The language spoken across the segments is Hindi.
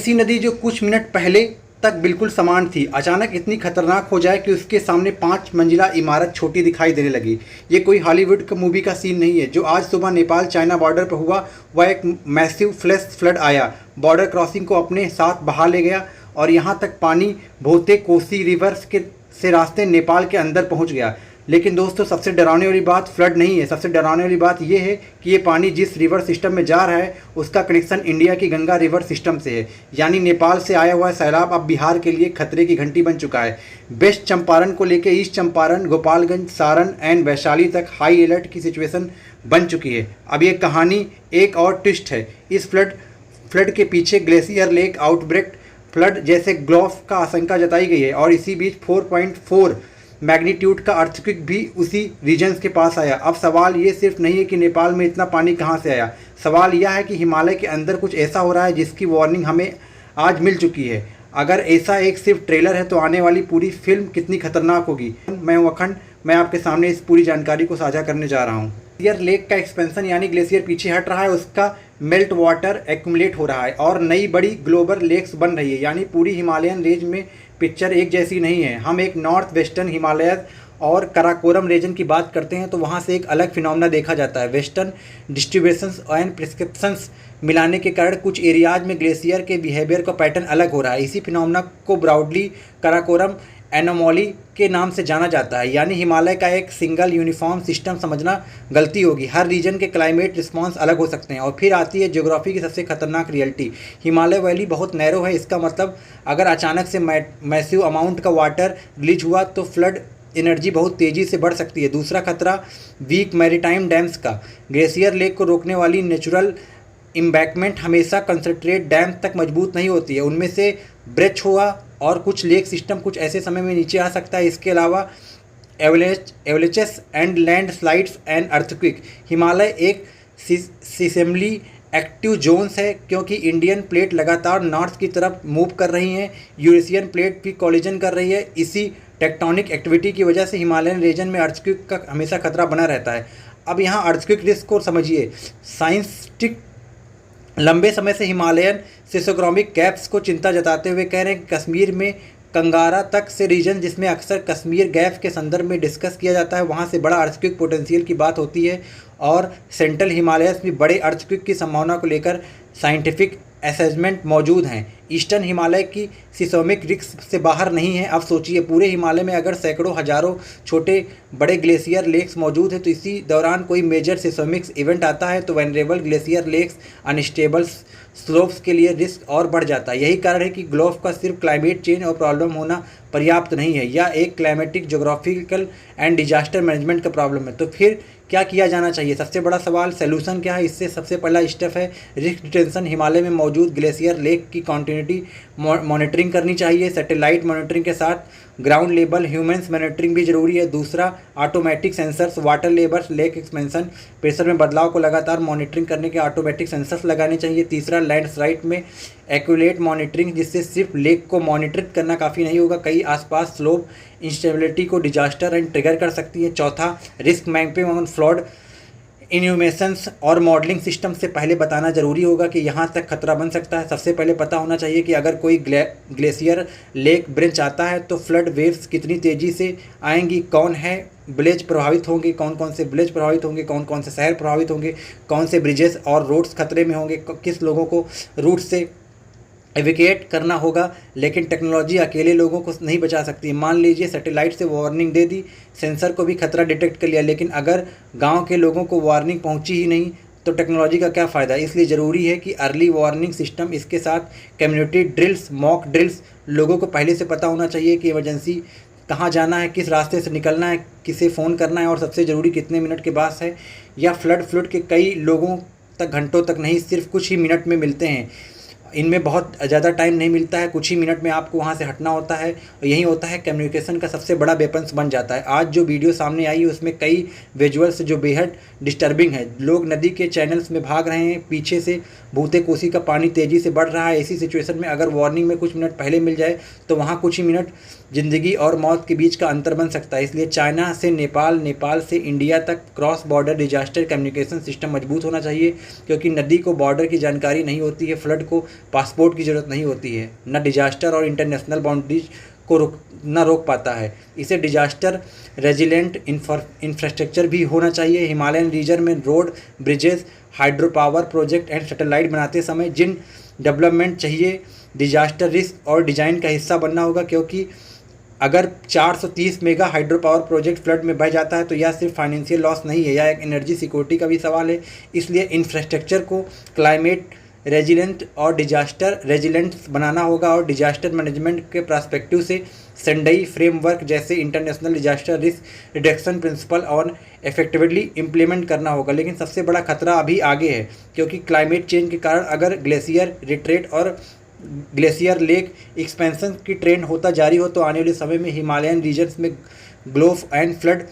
ऐसी नदी जो कुछ मिनट पहले तक बिल्कुल समान थी, अचानक इतनी खतरनाक हो जाए कि उसके सामने 5 मंजिला इमारत छोटी दिखाई देने लगी। ये कोई हॉलीवुड मूवी का सीन नहीं है। जो आज सुबह नेपाल चाइना बॉर्डर पर हुआ वह एक मैसिव फ्लैश फ्लड आया, बॉर्डर क्रॉसिंग को अपने साथ बहा ले गया और यहाँ तक पानी भोते कोसी रिवर्स के से रास्ते नेपाल के अंदर पहुँच गया। लेकिन दोस्तों, सबसे डरावने वाली बात फ्लड नहीं है। सबसे डरावने वाली बात यह है कि ये पानी जिस रिवर सिस्टम में जा रहा है उसका कनेक्शन इंडिया की गंगा रिवर सिस्टम से है। यानी नेपाल से आया हुआ सैलाब अब बिहार के लिए खतरे की घंटी बन चुका है। वेस्ट चंपारण को लेकर ईस्ट चंपारण, गोपालगंज, सारण एंड वैशाली तक हाई अलर्ट की सिचुएशन बन चुकी है। अब ये कहानी एक और ट्विस्ट है। इस फ्लड के पीछे ग्लेशियर लेक आउटब्रेक फ्लड जैसे ग्लोफ का आशंका जताई गई है और इसी बीच 4.4 मैग्नीट्यूड का अर्थक्वेक भी उसी रीजन्स के पास आया। अब सवाल ये सिर्फ नहीं है कि नेपाल में इतना पानी कहाँ से आया, सवाल यह है कि हिमालय के अंदर कुछ ऐसा हो रहा है जिसकी वार्निंग हमें आज मिल चुकी है। अगर ऐसा एक सिर्फ ट्रेलर है तो आने वाली पूरी फिल्म कितनी खतरनाक होगी। मैं हूं अखंड, मैं आपके सामने इस पूरी जानकारी को साझा करने जा रहा हूँ। ग्लेशियर लेक का एक्सपेंशन यानी ग्लेशियर पीछे हट रहा है, उसका मेल्ट वाटर एक्यूमुलेट हो रहा है और नई बड़ी ग्लोबल लेक्स बन रही है। यानी पूरी हिमालयन रेंज में पिक्चर एक जैसी नहीं है। हम एक नॉर्थ वेस्टर्न हिमालय और कराकोरम रीजन की बात करते हैं तो वहाँ से एक अलग फिनोमेना देखा जाता है। वेस्टर्न डिस्ट्रीब्यूशंस एंड प्रिस्क्रिप्शंस मिलाने के कारण कुछ एरियाज में ग्लेशियर के बिहेवियर का पैटर्न अलग हो रहा है। इसी फिनोमेना को ब्रॉडली कराकोरम एनोमॉली के नाम से जाना जाता है। यानी हिमालय का एक सिंगल यूनिफॉर्म सिस्टम समझना गलती होगी। हर रीजन के क्लाइमेट रिस्पांस अलग हो सकते हैं। और फिर आती है ज्योग्राफी की सबसे खतरनाक रियलिटी। हिमालय वैली बहुत नैरो है। इसका मतलब अगर अचानक से मैसिव अमाउंट का वाटर रिलीज हुआ तो फ्लड एनर्जी बहुत तेज़ी से बढ़ सकती है। दूसरा खतरा वीक मैरीटाइम डैम्स का। ग्लेशियर लेक को रोकने वाली नेचुरल इम्बैकमेंट हमेशा कंसंट्रेट डैम तक मजबूत नहीं होती है। उनमें से ब्रेच हुआ और कुछ लेक सिस्टम कुछ ऐसे समय में नीचे आ सकता है। इसके अलावा avalanches and landslides and earthquake. Himalaya एक सिसेमली एक्टिव जोन्स है क्योंकि इंडियन प्लेट लगातार नॉर्थ की तरफ मूव कर रही है, यूरेशियन प्लेट भी कॉलिजन कर रही है। इसी टेक्टोनिक एक्टिविटी की वजह से हिमालयन रीजन में अर्थक्वेक का हमेशा खतरा बना रहता है। अब यहाँ अर्थक्वेक रिस्क को समझिए। साइंटिस्ट लंबे समय से हिमालयन सिसोग्रामिक गैप्स को चिंता जताते हुए कह रहे हैं कि कश्मीर में कंगारा तक से रीजन जिसमें अक्सर कश्मीर गैप के संदर्भ में डिस्कस किया जाता है, वहाँ से बड़ा अर्थक्वेक पोटेंशियल की बात होती है। और सेंट्रल हिमालयस में बड़े अर्थक्वेक की संभावना को लेकर साइंटिफिक असेसमेंट मौजूद हैं। ईस्टर्न हिमालय की सिसोमिक रिस्क से बाहर नहीं है। अब सोचिए, पूरे हिमालय में अगर सैकड़ों हजारों छोटे बड़े ग्लेशियर लेक्स मौजूद है तो इसी दौरान कोई मेजर सिसोमिक इवेंट आता है तो vulnerable glacier lakes unstable slopes के लिए रिस्क और बढ़ जाता है। यही कारण है कि ग्लोफ का सिर्फ क्लाइमेट चेंज और प्रॉब्लम होना पर्याप्त नहीं है, या एक climatic geographical and disaster management का प्रॉब्लम है। तो फिर क्या किया जाना चाहिए? सबसे बड़ा सवाल सोल्यूशन क्या है? इससे सबसे पहला स्टेप है रिस्क डिटेंशन। हिमालय में मौजूद ग्लेशियर लेक की कॉन्टिन्यूटी मॉनिटरिंग करनी चाहिए। सैटेलाइट मॉनिटरिंग के साथ ग्राउंड लेवल ह्यूमन्स मॉनिटरिंग भी जरूरी है। दूसरा, automatic sensors, water levels, lake expansion, pressure में बदलाव को लगातार मॉनिटरिंग करने के ऑटोमेटिक सेंसर्स लगाने चाहिए। तीसरा, लैंडस्लाइड में एक्यूरेट मॉनिटरिंग, जिससे सिर्फ लेक को मॉनिटर करना काफ़ी नहीं होगा, कई आसपास स्लोप इंस्टेबिलिटी को डिजास्टर एंड ट्रिगर कर सकती है। चौथा, रिस्क मैपिंग ऑन फ्लड इन्यूमेशंस और मॉडलिंग सिस्टम से पहले बताना जरूरी होगा कि यहाँ तक खतरा बन सकता है। सबसे पहले पता होना चाहिए कि अगर कोई ग्लेशियर लेक ब्रेच आता है तो फ्लड वेव्स कितनी तेज़ी से आएंगी, कौन है विलेज प्रभावित होंगे, कौन कौन से विलेज प्रभावित होंगे, कौन कौन से शहर प्रभावित होंगे, कौन से ब्रिजेस और रोड्स खतरे में होंगे, किस लोगों को रूट से एविकेट करना होगा। लेकिन टेक्नोलॉजी अकेले लोगों को नहीं बचा सकती। मान लीजिए सैटेलाइट से वार्निंग दे दी, सेंसर को भी खतरा डिटेक्ट कर लिया, लेकिन अगर गांव के लोगों को वार्निंग पहुंची ही नहीं तो टेक्नोलॉजी का क्या फ़ायदा। इसलिए ज़रूरी है कि अर्ली वार्निंग सिस्टम, इसके साथ कम्युनिटी ड्रिल्स, मॉक ड्रिल्स, लोगों को पहले से पता होना चाहिए कि इमरजेंसी कहाँ जाना है, किस रास्ते से निकलना है, किसे फ़ोन करना है और सबसे ज़रूरी कितने मिनट के बाद है। या फ्लड के कई लोगों तक घंटों तक नहीं, सिर्फ कुछ ही मिनट में मिलते हैं। इनमें बहुत ज़्यादा टाइम नहीं मिलता है, कुछ ही मिनट में आपको वहाँ से हटना होता है। और यही होता है कम्युनिकेशन का सबसे बड़ा वेपन्स बन जाता है। आज जो वीडियो सामने आई है उसमें कई विजुअल्स जो बेहद डिस्टर्बिंग है। लोग नदी के चैनल्स में भाग रहे हैं, पीछे से भूते कोसी का पानी तेज़ी से बढ़ रहा है। ऐसी सिचुएशन में अगर वार्निंग में कुछ मिनट पहले मिल जाए तो वहाँ कुछ ही मिनट ज़िंदगी और मौत के बीच का अंतर बन सकता है। इसलिए चाइना से नेपाल, नेपाल से इंडिया तक cross border disaster communication system मजबूत होना चाहिए, क्योंकि नदी को बॉर्डर की जानकारी नहीं होती है। फ्लड को पासपोर्ट की ज़रूरत नहीं होती है, न डिजास्टर और इंटरनेशनल बाउंड्रीज को रोक पाता है। इसे डिजास्टर रेजिलेंट इंफ्रास्ट्रक्चर भी होना चाहिए। हिमालयन रीजन में road, bridges, hydro power project and satellite बनाते समय जिन डेवलपमेंट चाहिए, डिजास्टर रिस्क और डिज़ाइन का हिस्सा बनना होगा, क्योंकि अगर 430 mega hydro power project flood में बह जाता है तो यह सिर्फ फाइनेंशियल लॉस नहीं है, यह एक एनर्जी सिक्योरिटी का भी सवाल है। इसलिए इंफ्रास्ट्रक्चर को क्लाइमेट रेजिलेंट और डिजास्टर रेजिलेंट बनाना होगा और डिजास्टर मैनेजमेंट के पर्सपेक्टिव से सेंडई फ्रेमवर्क जैसे international disaster risk reduction principle और इफेक्टिवली इम्प्लीमेंट करना होगा। लेकिन सबसे बड़ा खतरा अभी आगे है, क्योंकि क्लाइमेट चेंज के कारण अगर ग्लेशियर रिट्रेट और ग्लेशियर लेक एक्सपेंशन की ट्रेंड होता जारी हो तो आने वाले समय में हिमालयन रीजन्स में ग्लोफ एंड फ्लड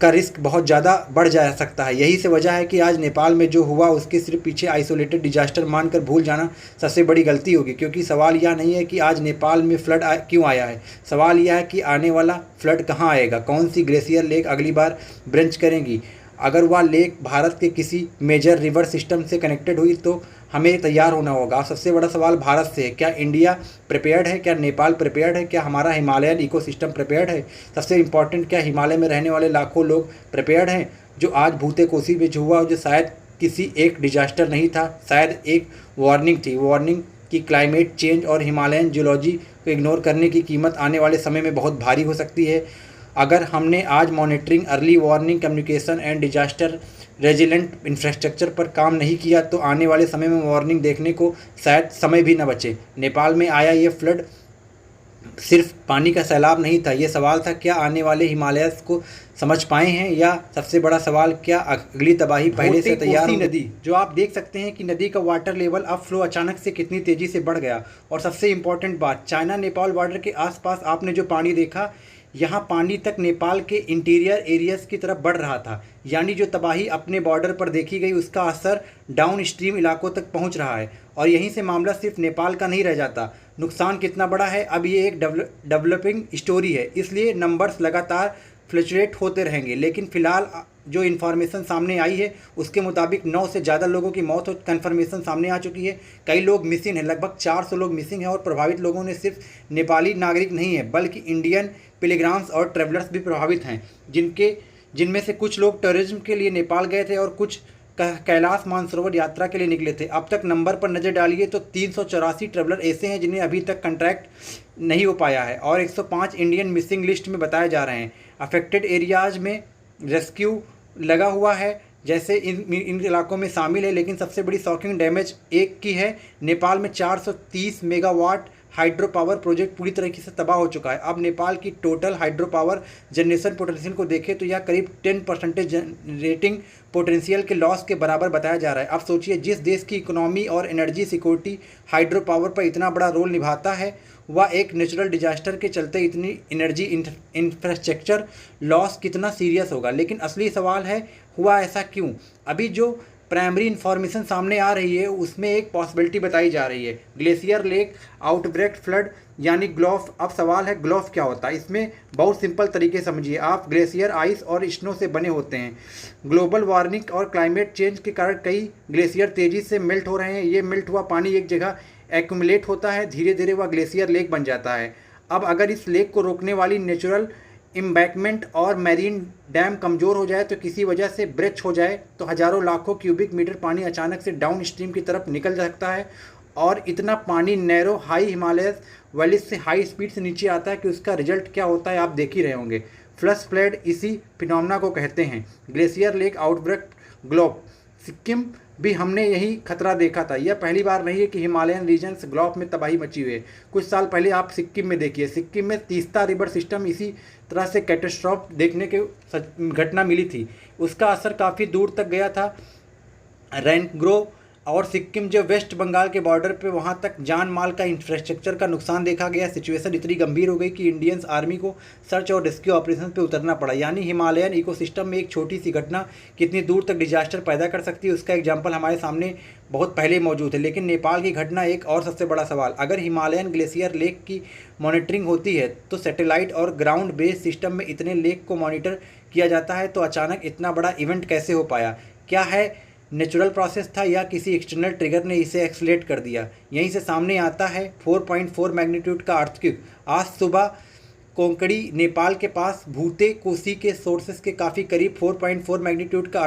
का रिस्क बहुत ज़्यादा बढ़ जा सकता है। यही से वजह है कि आज नेपाल में जो हुआ उसके सिर्फ पीछे आइसोलेटेड डिजास्टर मानकर भूल जाना सबसे बड़ी गलती होगी, क्योंकि सवाल यह नहीं है कि आज नेपाल में फ्लड क्यों आया है, सवाल यह है कि आने वाला फ्लड कहाँ आएगा, कौन सी ग्लेशियर लेक अगली बार ब्रेंच करेंगी। अगर वह लेक भारत के किसी मेजर रिवर सिस्टम से कनेक्टेड हुई तो हमें तैयार होना होगा। सबसे बड़ा सवाल भारत से है, क्या इंडिया प्रिपेयर्ड है, क्या नेपाल प्रिपेयर्ड है, क्या हमारा हिमालयन इकोसिस्टम प्रिपेयर्ड है। सबसे इम्पॉर्टेंट, क्या हिमालय में रहने वाले लाखों लोग प्रिपेयर्ड हैं। जो आज भूते कोसी में जो हुआ, जो शायद किसी एक डिजास्टर नहीं था, शायद एक वार्निंग थी। वार्निंग कि क्लाइमेट चेंज और हिमालयन जियोलॉजी को इग्नोर करने की कीमत आने वाले समय में बहुत भारी हो सकती है। अगर हमने आज monitoring, early warning, communication and disaster resilient infrastructure पर काम नहीं किया तो आने वाले समय में वार्निंग देखने को शायद समय भी न बचे। नेपाल में आया ये फ्लड सिर्फ पानी का सैलाब नहीं था, ये सवाल था क्या आने वाले हिमालयस को समझ पाए हैं, या सबसे बड़ा सवाल क्या अगली तबाही पहले से तैयार हो। नदी जो आप देख सकते हैं कि नदी का वाटर लेवल अब फ्लो अचानक से कितनी तेज़ी से बढ़ गया। और सबसे इम्पॉर्टेंट बात, चाइना नेपाल बॉर्डर के आसपास आपने जो पानी देखा, यहाँ पानी तक नेपाल के इंटीरियर एरियाज की तरफ बढ़ रहा था, यानी जो तबाही अपने बॉर्डर पर देखी गई उसका असर डाउन स्ट्रीम इलाकों तक पहुँच रहा है। और यहीं से मामला सिर्फ नेपाल का नहीं रह जाता। नुकसान कितना बड़ा है, अब ये एक डेवलपिंग स्टोरी है, इसलिए नंबर्स लगातार फ्लक्चुएट होते रहेंगे। लेकिन फ़िलहाल जो इन्फॉर्मेशन सामने आई है उसके मुताबिक 9 से ज़्यादा लोगों की मौत कन्फर्मेशन सामने आ चुकी है। कई लोग मिसिंग हैं, लगभग 400 लोग मिसिंग हैं। और प्रभावित लोगों ने सिर्फ नेपाली नागरिक नहीं है बल्कि इंडियन पिलग्राम्स और ट्रैवलर्स भी प्रभावित हैं, जिनमें से कुछ लोग टूरिज्म के लिए नेपाल गए थे और कुछ कैलाश मानसरोवर यात्रा के लिए निकले थे। अब तक नंबर पर नज़र डालिए तो 384 ट्रैवलर ऐसे हैं जिन्हें अभी तक कॉन्ट्रैक्ट नहीं हो पाया है और 105 इंडियन मिसिंग लिस्ट में बताए जा रहे हैं। अफेक्टेड एरियाज में रेस्क्यू लगा हुआ है, जैसे इन इलाकों में शामिल है। लेकिन सबसे बड़ी शॉकिंग डैमेज एक की है, नेपाल में 430 मेगावाट हाइड्रो पावर प्रोजेक्ट पूरी तरीके से तबाह हो चुका है। अब नेपाल की total hydro power generation potential को देखें तो यह करीब 10% जनरेटिंग पोटेंशियल के लॉस के बराबर बताया जा रहा है। अब सोचिए, जिस देश की इकोनॉमी और एनर्जी सिक्योरिटी हाइड्रो पावर पर इतना बड़ा रोल निभाता है, वह एक नेचुरल डिजास्टर के चलते इतनी एनर्जी इंफ्रास्ट्रक्चर लॉस कितना सीरियस होगा। लेकिन असली सवाल है, हुआ ऐसा क्यों? अभी जो प्राइमरी इन्फॉर्मेशन सामने आ रही है उसमें एक पॉसिबिलिटी बताई जा रही है, ग्लेशियर लेक आउटब्रेक फ्लड यानी ग्लोफ। अब सवाल है ग्लोफ क्या होता है? इसमें बहुत सिंपल तरीके समझिए आप, ग्लेशियर आइस और स्नो से बने होते हैं। ग्लोबल वार्मिंग और क्लाइमेट चेंज के कारण कई ग्लेशियर तेज़ी से मेल्ट हो रहे हैं। ये मेल्ट हुआ पानी एक जगह एक्यूमुलेट होता है, धीरे धीरे वह ग्लेशियर लेक बन जाता है। अब अगर इस लेक को रोकने वाली नेचुरल एम्बैंकमेंट और मैरीन डैम कमज़ोर हो जाए, तो किसी वजह से ब्रेच हो जाए, तो हज़ारों लाखों क्यूबिक मीटर पानी अचानक से डाउन स्ट्रीम की तरफ निकल सकता है। और इतना पानी नैरो हाई हिमालय वैलीज से हाई स्पीड से नीचे आता है कि उसका रिजल्ट क्या होता है आप देख ही रहे होंगे। फ्लश फ्लड इसी फिनोमेना को कहते हैं, glacier lake outbreak globe. Sikkim भी हमने यही खतरा देखा था। यह पहली बार नहीं है कि हिमालयन रीजन्स ग्लोब में तबाही मची हुई है। कुछ साल पहले आप सिक्किम में देखिए, सिक्किम में तीस्ता रिवर सिस्टम इसी तरह से कैटास्ट्रॉफ देखने के घटना मिली थी। उसका असर काफ़ी दूर तक गया था। रैनग्रो और सिक्किम जो वेस्ट बंगाल के बॉर्डर पे, वहाँ तक जान माल का इंफ्रास्ट्रक्चर का नुकसान देखा गया। सिचुएशन इतनी गंभीर हो गई कि इंडियंस आर्मी को सर्च और रेस्क्यू ऑपरेशन पे उतरना पड़ा। यानी हिमालयन इकोसिस्टम में एक छोटी सी घटना कितनी दूर तक डिजास्टर पैदा कर सकती है, उसका एग्जाम्पल हमारे सामने बहुत पहले मौजूद है। लेकिन नेपाल की घटना एक और सबसे बड़ा सवाल, अगर हिमालयन ग्लेशियर लेक की मॉनिटरिंग होती है तो सैटेलाइट और ग्राउंड बेस्ड सिस्टम में इतने लेक को मॉनिटर किया जाता है, तो अचानक इतना बड़ा इवेंट कैसे हो पाया? क्या है नेचुरल प्रोसेस था या किसी एक्सटर्नल ट्रिगर ने इसे एक्सलेट कर दिया। यहीं से सामने आता है 4.4 मैग्नीट्यूड का अर्थक्वेक। आज सुबह कोंकणी नेपाल के पास भूते कोसी के सोर्सेस के काफ़ी करीब 4.4 मैग्नीट्यूड का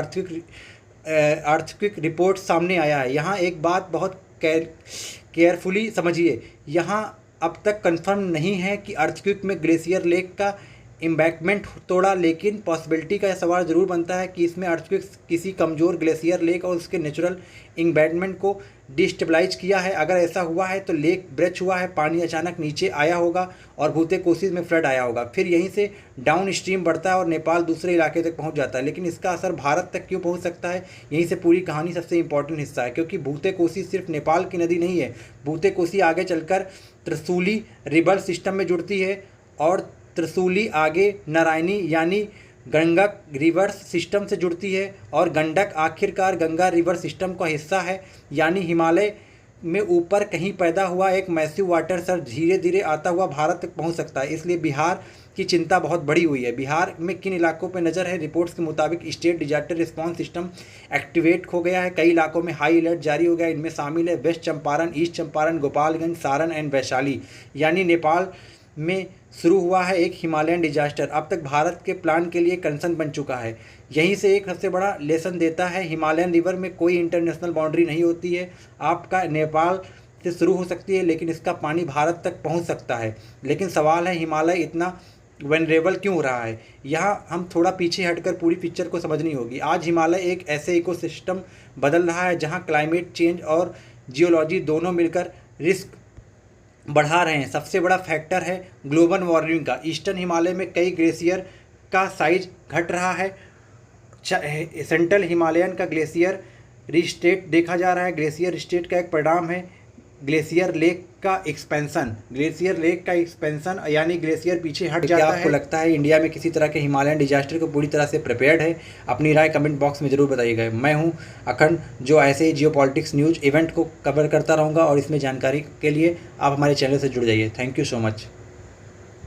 अर्थक्वेक रिपोर्ट सामने आया है। यहाँ एक बात बहुत केयरफुली समझिए, यहाँ अब तक कंफर्म नहीं है कि अर्थक्वेक में ग्लेशियर लेक का एम्बैंकमेंट तोड़ा, लेकिन पॉसिबिलिटी का यह सवाल ज़रूर बनता है कि इसमें अर्थक्वेक किसी कमज़ोर ग्लेशियर लेक और उसके नेचुरल एम्बैंकमेंट को डिस्टेबलाइज किया है। अगर ऐसा हुआ है तो लेक ब्रेच हुआ है, पानी अचानक नीचे आया होगा और भूते कोसी में फ्लड आया होगा, फिर यहीं से डाउन स्ट्रीम बढ़ता है और नेपाल दूसरे इलाके तक पहुंच जाता है। लेकिन इसका असर भारत तक क्यों पहुंच सकता है, यहीं से पूरी कहानी सबसे इंपॉर्टेंट हिस्सा है। क्योंकि भूते कोसी सिर्फ नेपाल की नदी नहीं है, भूते कोसी आगे चलकर त्रिशूली रिवर सिस्टम में जुड़ती है और त्रिशूली आगे नारायणी यानी गंडक रिवर सिस्टम से जुड़ती है और गंडक आखिरकार गंगा रिवर सिस्टम का हिस्सा है। यानी हिमालय में ऊपर कहीं पैदा हुआ एक मैसिव वाटर सर्च धीरे धीरे आता हुआ भारत तक पहुंच सकता है। इसलिए बिहार की चिंता बहुत बड़ी हुई है। बिहार में किन इलाकों पर नज़र है? रिपोर्ट्स के मुताबिक state disaster response system activate हो गया है, कई इलाकों में हाई अलर्ट जारी हो गया। इनमें शामिल है West Champaran, East Champaran, Gopalganj, Saran and Vaishali. यानी नेपाल में शुरू हुआ है एक हिमालयन डिजास्टर, अब तक भारत के प्लान के लिए कंसर्न बन चुका है। यहीं से एक सबसे बड़ा लेसन देता है, हिमालयन रिवर में कोई इंटरनेशनल बाउंड्री नहीं होती है। आपका नेपाल से शुरू हो सकती है लेकिन इसका पानी भारत तक पहुंच सकता है। लेकिन सवाल है हिमालय इतना वनरेबल क्यों हो रहा है? यहाँ हम थोड़ा पीछे हटकर पूरी पिक्चर को समझनी होगी। आज हिमालय एक ऐसे इकोसिस्टम बदल रहा है जहाँ क्लाइमेट चेंज और जियोलॉजी दोनों मिलकर रिस्क बढ़ा रहे हैं। सबसे बड़ा फैक्टर है ग्लोबल वार्मिंग का। ईस्टर्न हिमालय में कई ग्लेशियर का साइज घट रहा है। सेंट्रल हिमालयन का ग्लेशियर रिस्टेट देखा जा रहा है। ग्लेशियर रिस्टेट का एक परिणाम है ग्लेशियर लेक का एक्सपेंशन। ग्लेशियर लेक का एक्सपेंशन यानी ग्लेशियर पीछे हट जाता है। आपको लगता है इंडिया में किसी तरह के हिमालयन डिजास्टर को पूरी तरह से प्रिपेयर्ड है? अपनी राय कमेंट बॉक्स में जरूर बताइएगा। मैं हूं अखंड, जो ऐसे ही जियोपॉलिटिक्स न्यूज़ इवेंट को कवर करता रहूँगा और इसमें जानकारी के लिए आप हमारे चैनल से जुड़ जाइए। Thank you so much.